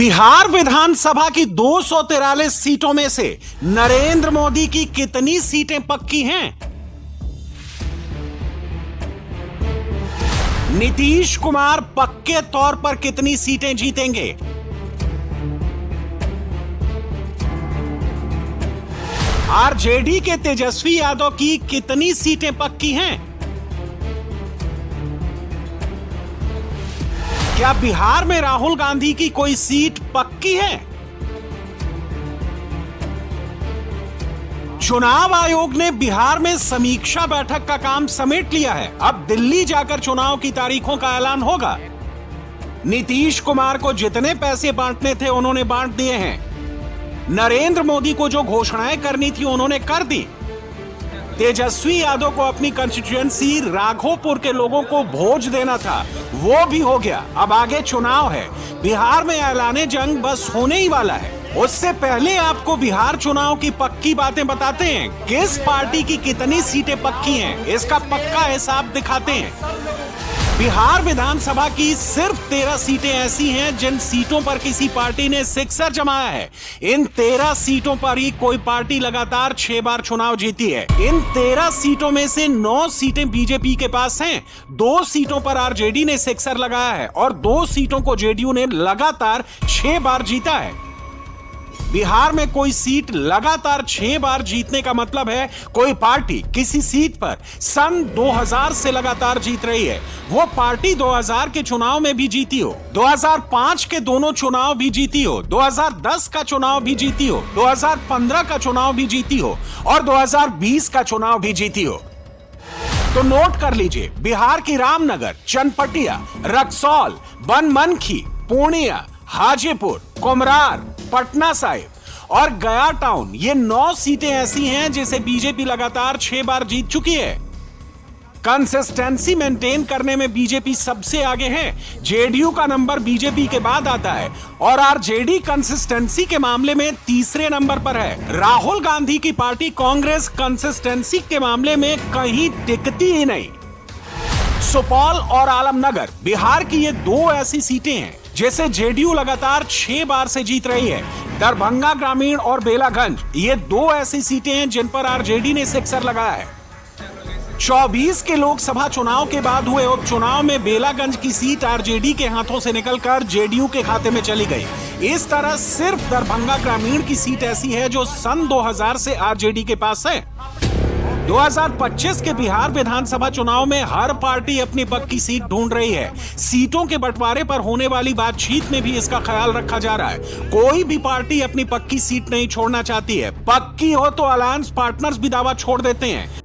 बिहार विधानसभा की 243 सीटों में से नरेंद्र मोदी की कितनी सीटें पक्की हैं? नीतीश कुमार पक्के तौर पर कितनी सीटें जीतेंगे? आरजेडी के तेजस्वी यादव की कितनी सीटें पक्की हैं? क्या बिहार में राहुल गांधी की कोई सीट पक्की है? चुनाव आयोग ने बिहार में समीक्षा बैठक का काम समेट लिया है। अब दिल्ली जाकर चुनाव की तारीखों का ऐलान होगा। नीतीश कुमार को जितने पैसे बांटने थे उन्होंने बांट दिए हैं। नरेंद्र मोदी को जो घोषणाएं करनी थी उन्होंने कर दी। तेजस्वी यादव को अपनी कंस्टिट्यूएंसी राघोपुर के लोगों को भोज देना था, वो भी हो गया। अब आगे चुनाव है। बिहार में ऐलाने जंग बस होने ही वाला है। उससे पहले आपको बिहार चुनाव की पक्की बातें बताते हैं। किस पार्टी की कितनी सीटें पक्की हैं, इसका पक्का हिसाब दिखाते हैं। बिहार विधानसभा की सिर्फ 13 सीटें ऐसी हैं जिन सीटों पर किसी पार्टी ने सिक्सर जमाया है। इन 13 सीटों पर ही कोई पार्टी लगातार 6 बार चुनाव जीती है। इन 13 सीटों में से 9 सीटें बीजेपी के पास हैं। 2 सीटों पर आरजेडी ने सिक्सर लगाया है और 2 सीटों को जेडीयू ने लगातार 6 बार जीता है। बिहार में कोई सीट लगातार 6 बार जीतने का मतलब है कोई पार्टी किसी सीट पर सन 2000 से लगातार जीत रही है। वो पार्टी 2000 के चुनाव में भी जीती हो, 2005 के दोनों चुनाव भी जीती हो, 2010 का चुनाव भी जीती हो, 2015 का चुनाव भी जीती हो और 2020 का चुनाव भी जीती हो। तो नोट कर लीजिए, बिहार की रामनगर, चनपटिया, रक्सौल, बनमनखी, पूर्णिया, हाजीपुर, कोमरार, पटना साहिब और गया टाउन, ये 9 सीटें ऐसी हैं जिसे बीजेपी लगातार 6 बार जीत चुकी है। कंसिस्टेंसी मेंटेन करने में बीजेपी सबसे आगे है। जेडीयू का नंबर बीजेपी के बाद आता है और आरजेडी कंसिस्टेंसी के मामले में तीसरे नंबर पर है। राहुल गांधी की पार्टी कांग्रेस कंसिस्टेंसी के मामले में कहीं टिकती ही नहीं। सुपौल और आलमनगर, बिहार की ये 2 ऐसी सीटें हैं जैसे जेडीयू लगातार 6 बार से जीत रही है। दरभंगा ग्रामीण और बेलागंज, ये 2 ऐसी सीटें हैं जिन पर आरजेडी ने सिक्सर लगाया है। 24 के लोकसभा चुनाव के बाद हुए उपचुनाव में बेलागंज की सीट आरजेडी के हाथों से निकलकर जेडीयू के खाते में चली गई। इस तरह सिर्फ दरभंगा ग्रामीण की सीट ऐसी है जो सन 2000 से आरजेडी के पास है। 2025 के बिहार विधानसभा चुनाव में हर पार्टी अपनी पक्की सीट ढूंढ रही है। सीटों के बंटवारे पर होने वाली बातचीत में भी इसका ख्याल रखा जा रहा है। कोई भी पार्टी अपनी पक्की सीट नहीं छोड़ना चाहती है। पक्की हो तो अलायंस पार्टनर्स भी दावा छोड़ देते हैं।